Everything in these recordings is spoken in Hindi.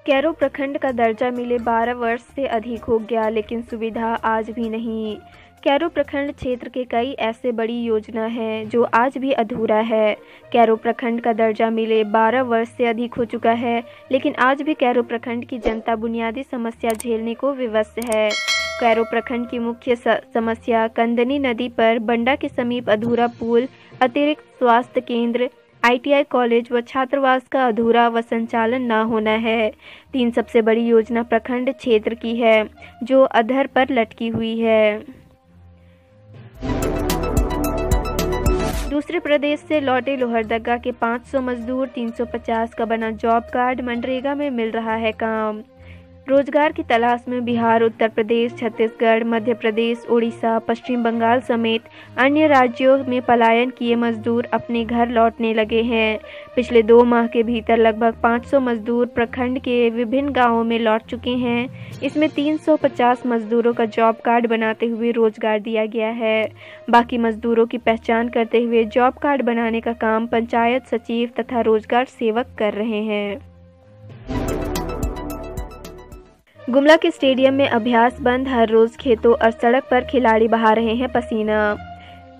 कैरो प्रखंड का दर्जा मिले 12 वर्ष से अधिक हो गया, लेकिन सुविधा आज भी नहीं। कैरो प्रखंड क्षेत्र के कई ऐसे बड़ी योजना हैं जो आज भी अधूरा है। कैरो प्रखंड का दर्जा मिले 12 वर्ष से अधिक हो चुका है, लेकिन आज भी कैरो प्रखंड की जनता बुनियादी समस्या झेलने को विवश है। कैरो प्रखंड की मुख्य समस्या कंदनी नदी पर बंडा के समीप अधूरा पुल, अतिरिक्त स्वास्थ्य केंद्र, ITI कॉलेज व छात्रावास का अधूरा व संचालन न होना है। 3 सबसे बड़ी योजना प्रखंड क्षेत्र की है जो अधर पर लटकी हुई है। दूसरे प्रदेश से लौटे लोहरदगा के 500 मजदूर, 350 का बना जॉब कार्ड, मनरेगा में मिल रहा है काम। रोजगार की तलाश में बिहार, उत्तर प्रदेश, छत्तीसगढ़, मध्य प्रदेश, उड़ीसा, पश्चिम बंगाल समेत अन्य राज्यों में पलायन किए मजदूर अपने घर लौटने लगे हैं। पिछले 2 माह के भीतर लगभग 500 मजदूर प्रखंड के विभिन्न गांवों में लौट चुके हैं। इसमें 350 मजदूरों का जॉब कार्ड बनाते हुए रोजगार दिया गया है। बाकी मजदूरों की पहचान करते हुए जॉब कार्ड बनाने का काम पंचायत सचिव तथा रोजगार सेवक कर रहे हैं। गुमला के स्टेडियम में अभ्यास बंद, हर रोज खेतों और सड़क पर खिलाड़ी बहा रहे हैं पसीना।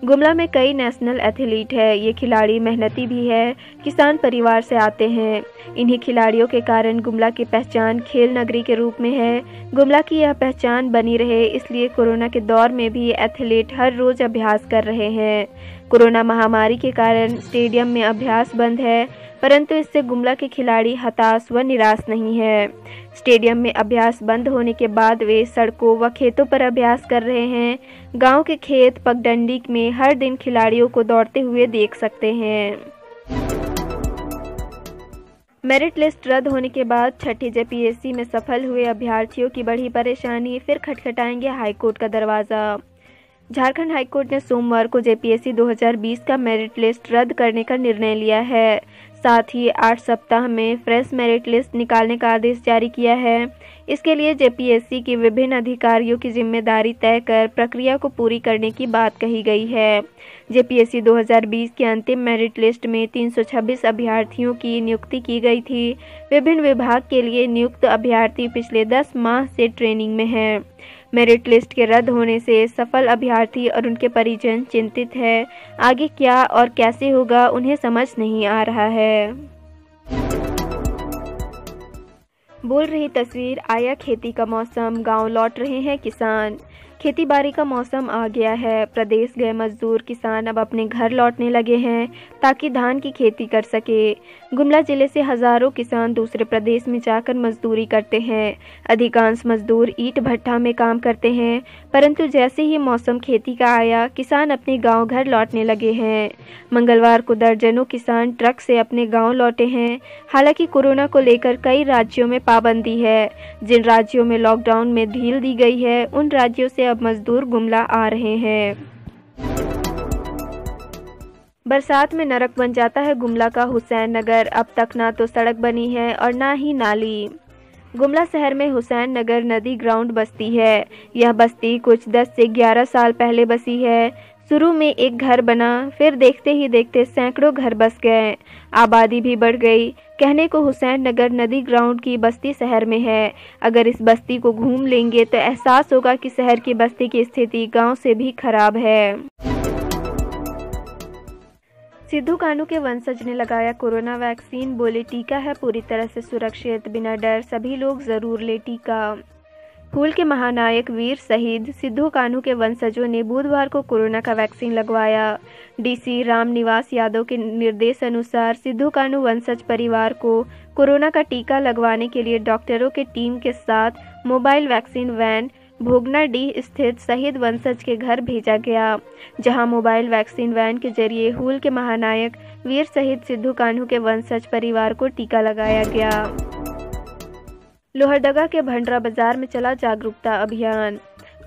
गुमला में कई नेशनल एथलीट है। ये खिलाड़ी मेहनती भी है, किसान परिवार से आते हैं। इन्हीं खिलाड़ियों के कारण गुमला की पहचान खेल नगरी के रूप में है। गुमला की यह पहचान बनी रहे, इसलिए कोरोना के दौर में भी एथलीट हर रोज अभ्यास कर रहे हैं। कोरोना महामारी के कारण स्टेडियम में अभ्यास बंद है, परंतु इससे गुमला के खिलाड़ी हताश व निराश नहीं है। स्टेडियम में अभ्यास बंद होने के बाद वे सड़कों व खेतों पर अभ्यास कर रहे हैं। गांव के खेत पगडंडी में हर दिन खिलाड़ियों को दौड़ते हुए देख सकते हैं। मेरिट लिस्ट रद्द होने के बाद छठी JPSC में सफल हुए अभ्यर्थियों की बढ़ी परेशानी, फिर खटखटाएंगे हाईकोर्ट का दरवाज़ा। झारखंड हाईकोर्ट ने सोमवार को JPSC 2020 का मेरिट लिस्ट रद्द करने का निर्णय लिया है। साथ ही 8 सप्ताह में फ्रेश मेरिट लिस्ट निकालने का आदेश जारी किया है। इसके लिए JPSC की विभिन्न अधिकारियों की जिम्मेदारी तय कर प्रक्रिया को पूरी करने की बात कही गई है। JPSC 2020 की अंतिम मेरिट लिस्ट में 326 अभ्यर्थियों की नियुक्ति की गई थी। विभिन्न विभाग के लिए नियुक्त अभ्यर्थी पिछले 10 माह से ट्रेनिंग में हैं। मेरिट लिस्ट के रद्द होने से सफल अभ्यर्थी और उनके परिजन चिंतित है। आगे क्या और कैसे होगा उन्हें समझ नहीं आ रहा है। बोल रही तस्वीर, आया खेती का मौसम, गांव लौट रहे हैं किसान। खेती बाड़ी का मौसम आ गया है। प्रदेश गए मजदूर किसान अब अपने घर लौटने लगे हैं ताकि धान की खेती कर सके। गुमला जिले से हजारों किसान दूसरे प्रदेश में जाकर मजदूरी करते हैं। अधिकांश मजदूर ईंट भट्ठा में काम करते हैं, परंतु जैसे ही मौसम खेती का आया, किसान अपने गांव घर लौटने लगे हैं। मंगलवार को दर्जनों किसान ट्रक से अपने गाँव लौटे हैं। हालांकि कोरोना को लेकर कई राज्यों में पाबंदी है। जिन राज्यों में लॉकडाउन में ढील दी गई है, उन राज्यों से अब मजदूर गुमला आ रहे हैं। बरसात में नरक बन जाता है गुमला का हुसैन नगर। अब तक ना तो सड़क बनी है और ना ही नाली। गुमला शहर में हुसैन नगर नदी ग्राउंड बस्ती है। यह बस्ती कुछ 10 से 11 साल पहले बसी है। शुरू में एक घर बना, फिर देखते ही देखते सैकड़ों घर बस गए, आबादी भी बढ़ गई। कहने को हुसैन नगर नदी ग्राउंड की बस्ती शहर में है। अगर इस बस्ती को घूम लेंगे तो एहसास होगा कि शहर की बस्ती की स्थिति गांव से भी खराब है। सिद्धू कान्हू के वंशज ने लगाया कोरोना वैक्सीन, बोले टीका है पूरी तरह से सुरक्षित, बिना डर सभी लोग जरूर ले टीका। फूल के महानायक वीर शहीद सिद्धू कान्हू के वंशजों ने बुधवार को कोरोना का वैक्सीन लगवाया। DC रामनिवास यादव के निर्देश अनुसार सिद्धू कान्हू वंशज परिवार को कोरोना का टीका लगवाने के लिए डॉक्टरों के टीम के साथ मोबाइल वैक्सीन वैन भोगनाडीह स्थित शहीद वंशज के घर भेजा गया, जहां मोबाइल वैक्सीन वैन के जरिए हूल के महानायक वीर शहीद सिद्धू कान्हू के वंशज परिवार को टीका लगाया गया। लोहरदगा के भंडरा बाजार में चला जागरूकता अभियान।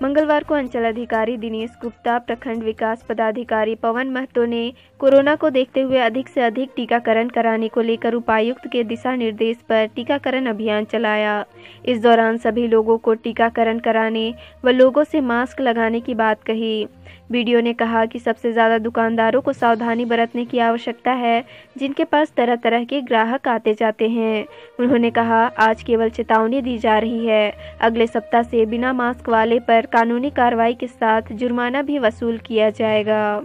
मंगलवार को अंचल अधिकारी दिनेश गुप्ता, प्रखंड विकास पदाधिकारी पवन महतो ने कोरोना को देखते हुए अधिक से अधिक टीकाकरण कराने को लेकर उपायुक्त के दिशा निर्देश पर टीकाकरण अभियान चलाया। इस दौरान सभी लोगों को टीकाकरण कराने व लोगों से मास्क लगाने की बात कही। वीडियो ने कहा कि सबसे ज़्यादा दुकानदारों को सावधानी बरतने की आवश्यकता है, जिनके पास तरह तरह के ग्राहक आते जाते हैं। उन्होंने कहा, आज केवल चेतावनी दी जा रही है, अगले सप्ताह से बिना मास्क वाले पर कानूनी कार्रवाई के साथ जुर्माना भी वसूल किया जाएगा।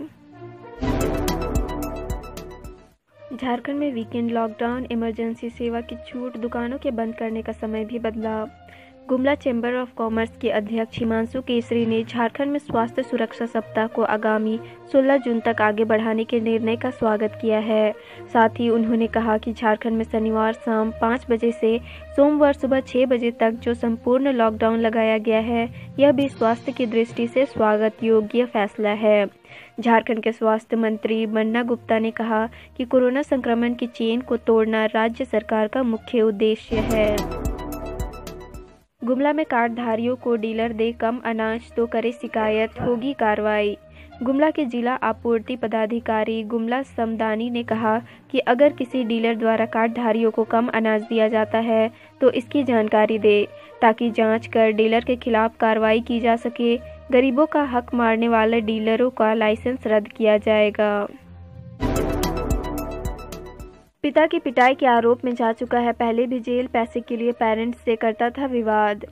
झारखंड में वीकेंड लॉकडाउन, इमरजेंसी सेवा की छूट, दुकानों के बंद करने का समय भी बदला। गुमला चैम्बर ऑफ कॉमर्स के अध्यक्ष हिमांशु केसरी ने झारखंड में स्वास्थ्य सुरक्षा सप्ताह को आगामी 16 जून तक आगे बढ़ाने के निर्णय का स्वागत किया है। साथ ही उन्होंने कहा कि झारखंड में शनिवार शाम 5 बजे से सोमवार सुबह 6 बजे तक जो संपूर्ण लॉकडाउन लगाया गया है, यह भी स्वास्थ्य की दृष्टि से स्वागत योग्य फैसला है। झारखंड के स्वास्थ्य मंत्री बन्ना गुप्ता ने कहा कि कोरोना संक्रमण की चेन को तोड़ना राज्य सरकार का मुख्य उद्देश्य है। गुमला में कार्डधारियों को डीलर दे कम अनाज तो करे शिकायत, होगी कार्रवाई। गुमला के जिला आपूर्ति पदाधिकारी गुमला समदानी ने कहा कि अगर किसी डीलर द्वारा कार्डधारियों को कम अनाज दिया जाता है तो इसकी जानकारी दे, ताकि जांच कर डीलर के खिलाफ कार्रवाई की जा सके। गरीबों का हक मारने वाले डीलरों का लाइसेंस रद्द किया जाएगा। पिता की पिटाई के आरोप में जा चुका है पहले भी जेल, पैसे के लिए पेरेंट्स से करता था विवाद।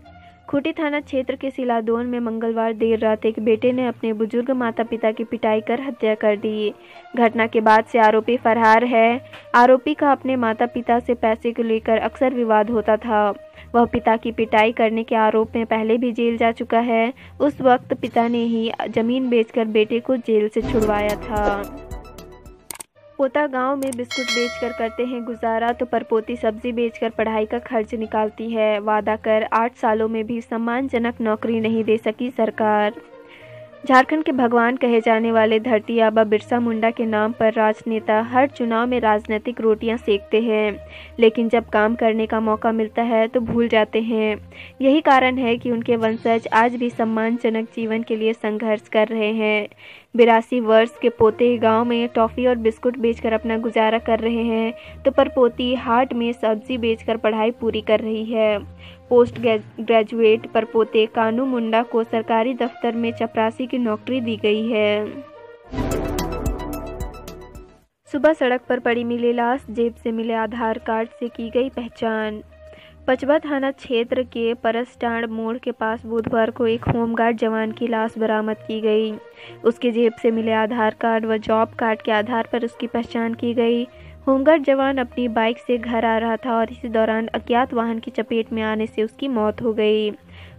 खूंटी थाना क्षेत्र के सिलादोन में मंगलवार देर रात एक बेटे ने अपने बुजुर्ग माता पिता की पिटाई कर हत्या कर दी। घटना के बाद से आरोपी फरार है। आरोपी का अपने माता पिता से पैसे को लेकर अक्सर विवाद होता था। वह पिता की पिटाई करने के आरोप में पहले भी जेल जा चुका है। उस वक्त पिता ने ही जमीन बेचकर बेटे को जेल से छुड़वाया था। पोता गांव में बिस्कुट बेचकर करते हैं गुजारा, तो परपोती सब्जी बेचकर पढ़ाई का खर्च निकालती है। वादा कर 8 सालों में भी सम्मानजनक नौकरी नहीं दे सकी सरकार। झारखंड के भगवान कहे जाने वाले धरती आबा बिरसा मुंडा के नाम पर राजनेता हर चुनाव में राजनीतिक रोटियां सेकते हैं, लेकिन जब काम करने का मौका मिलता है तो भूल जाते हैं। यही कारण है कि उनके वंशज आज भी सम्मानजनक जीवन के लिए संघर्ष कर रहे हैं। 82 वर्ष के पोते गांव में टॉफ़ी और बिस्कुट बेचकर अपना गुजारा कर रहे हैं, तो परपोती हाट में सब्जी बेचकर पढ़ाई पूरी कर रही है। पोस्ट ग्रेजुएट परपोते कानू मुंडा को सरकारी दफ्तर में चपरासी की नौकरी दी गई है। सुबह सड़क पर पड़ी मिली लाश, जेब से मिले आधार कार्ड से की गई पहचान। पचवा थाना क्षेत्र के परसटांड मोड़ के पास बुधवार को एक होमगार्ड जवान की लाश बरामद की गई। उसके जेब से मिले आधार कार्ड व जॉब कार्ड के आधार पर उसकी पहचान की गई। होमगार्ड जवान अपनी बाइक से घर आ रहा था और इसी दौरान अज्ञात वाहन की चपेट में आने से उसकी मौत हो गई।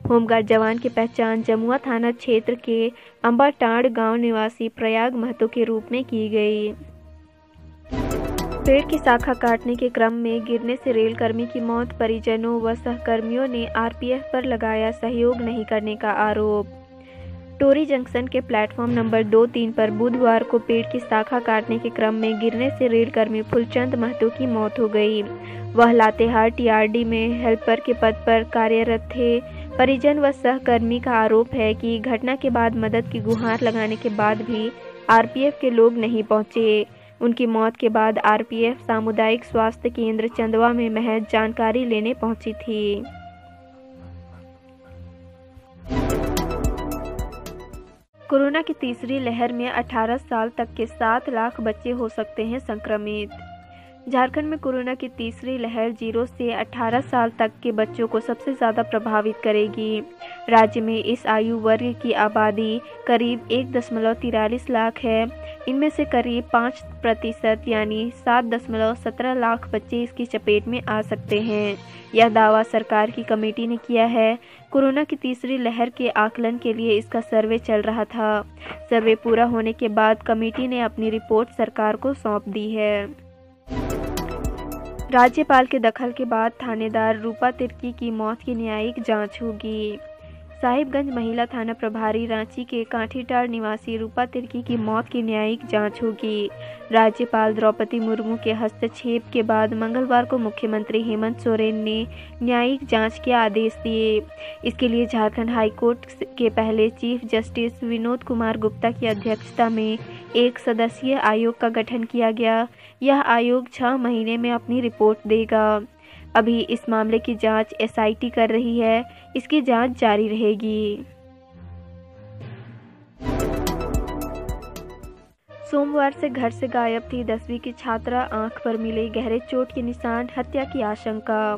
होमगार्ड जवान की पहचान जमुआ थाना क्षेत्र के अंबाटांड गांव निवासी प्रयाग महतो के रूप में की गई। पेड़ की शाखा काटने के क्रम में गिरने से रेलकर्मी की मौत, परिजनों व सहकर्मियों ने आरपीएफ पर लगाया सहयोग नहीं करने का आरोप। टोरी जंक्शन के प्लेटफॉर्म नंबर 2-3 पर बुधवार को पेड़ की शाखा काटने के क्रम में गिरने से रेलकर्मी फुलचंद महतो की मौत हो गई। वह लातेहार टीआरडी में हेल्पर के पद पर कार्यरत थे। परिजन व सहकर्मी का आरोप है कि घटना के बाद मदद की गुहार लगाने के बाद भी आरपीएफ के लोग नहीं पहुंचे। उनकी मौत के बाद आरपीएफ सामुदायिक स्वास्थ्य केंद्र चंदवा में महज जानकारी लेने पहुंची थी। कोरोना की तीसरी लहर में 18 साल तक के 7 लाख बच्चे हो सकते हैं संक्रमित। झारखंड में कोरोना की तीसरी लहर 0 से 18 साल तक के बच्चों को सबसे ज़्यादा प्रभावित करेगी। राज्य में इस आयु वर्ग की आबादी करीब 1.43 लाख है। इनमें से करीब 5% यानी 7.17 लाख बच्चे इसकी चपेट में आ सकते हैं। यह दावा सरकार की कमेटी ने किया है। कोरोना की तीसरी लहर के आकलन के लिए इसका सर्वे चल रहा था। सर्वे पूरा होने के बाद कमेटी ने अपनी रिपोर्ट सरकार को सौंप दी है। राज्यपाल के दखल के बाद थानेदार रूपा तिर्की की मौत की न्यायिक जांच होगी। साहिबगंज महिला थाना प्रभारी रांची के काठीटाड़ निवासी रूपा तिर्की की मौत की न्यायिक जांच होगी। राज्यपाल द्रौपदी मुर्मू के हस्तक्षेप के बाद मंगलवार को मुख्यमंत्री हेमंत सोरेन ने न्यायिक जांच के आदेश दिए। इसके लिए झारखंड हाईकोर्ट के पहले चीफ जस्टिस विनोद कुमार गुप्ता की अध्यक्षता में एक सदस्यीय आयोग का गठन किया गया। यह आयोग 6 महीने में अपनी रिपोर्ट देगा। अभी इस मामले की जांच एसआईटी कर रही है। इसकी जांच जारी रहेगी। सोमवार से घर से गायब थी 10वीं की छात्रा, आंख पर मिले गहरे चोट के निशान, हत्या की आशंका।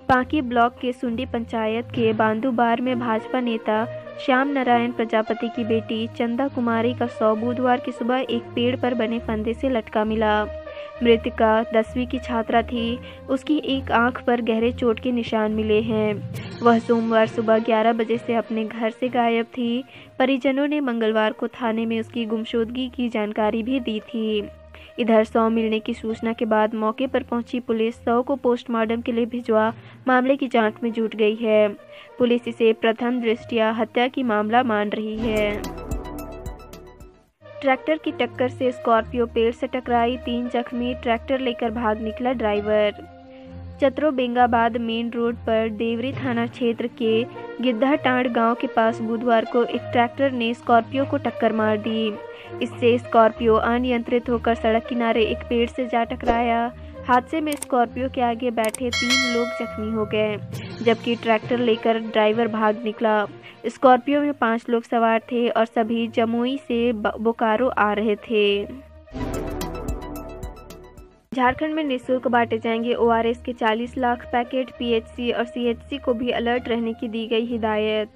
पांकी ब्लॉक के सुंडी पंचायत के बांदूबार में भाजपा नेता श्याम नारायण प्रजापति की बेटी चंदा कुमारी का शव बुधवार की सुबह एक पेड़ पर बने फंदे से लटका मिला। मृतका 10वीं की छात्रा थी। उसकी एक आंख पर गहरे चोट के निशान मिले हैं। वह सोमवार सुबह 11 बजे से अपने घर से गायब थी। परिजनों ने मंगलवार को थाने में उसकी गुमशुदगी की जानकारी भी दी थी। इधर शव मिलने की सूचना के बाद मौके पर पहुंची पुलिस शव को पोस्टमार्टम के लिए भिजवा मामले की जांच में जुट गई है। पुलिस इसे प्रथम दृष्टया हत्या की मामला मान रही है। ट्रैक्टर की टक्कर से स्कॉर्पियो पेड़ से टकराई, 3 जख्मी, ट्रैक्टर लेकर भाग निकला ड्राइवर। चतरों-बेंगाबाद मेन रोड पर देवरी थाना क्षेत्र के गिद्धाटांड़ गांव के पास बुधवार को एक ट्रैक्टर ने स्कॉर्पियो को टक्कर मार दी। इससे स्कॉर्पियो अनियंत्रित होकर सड़क किनारे एक पेड़ से जा टकराया। हादसे में स्कॉर्पियो के आगे बैठे 3 लोग जख्मी हो गए, जबकि ट्रैक्टर लेकर ड्राइवर भाग निकला। स्कॉर्पियो में 5 लोग सवार थे और सभी जमुई से बोकारो आ रहे थे। झारखंड में निःशुल्क बांटे जाएंगे ओआरएस के 40 लाख पैकेट। पीएचसी और सीएचसी को भी अलर्ट रहने की दी गई हिदायत।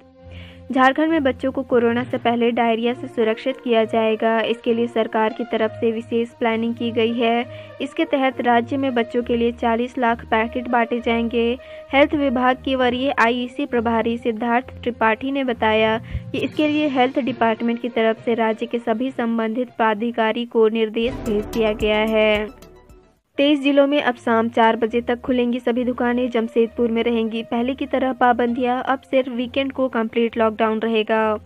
झारखंड में बच्चों को कोरोना से पहले डायरिया से सुरक्षित किया जाएगा। इसके लिए सरकार की तरफ से विशेष प्लानिंग की गई है। इसके तहत राज्य में बच्चों के लिए 40 लाख पैकेट बांटे जाएंगे। हेल्थ विभाग के वरीय आईईसी प्रभारी सिद्धार्थ त्रिपाठी ने बताया कि इसके लिए हेल्थ डिपार्टमेंट की तरफ से राज्य के सभी संबंधित प्राधिकारी को निर्देश भेज दिया गया है। 23 जिलों में अब शाम 4 बजे तक खुलेंगी सभी दुकानें। जमशेदपुर में रहेंगी पहले की तरह पाबंदियां। अब सिर्फ वीकेंड को कंप्लीट लॉकडाउन रहेगा।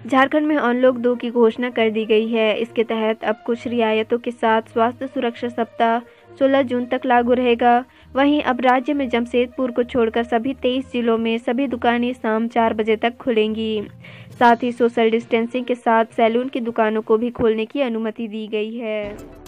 झारखंड में अनलॉक 2 की घोषणा कर दी गई है। इसके तहत अब कुछ रियायतों के साथ स्वास्थ्य सुरक्षा सप्ताह 16 जून तक लागू रहेगा। वहीं अब राज्य में जमशेदपुर को छोड़कर सभी 23 जिलों में सभी दुकानें शाम 4 बजे तक खुलेंगी। साथ ही सोशल डिस्टेंसिंग के साथ सैलून की दुकानों को भी खोलने की अनुमति दी गई है।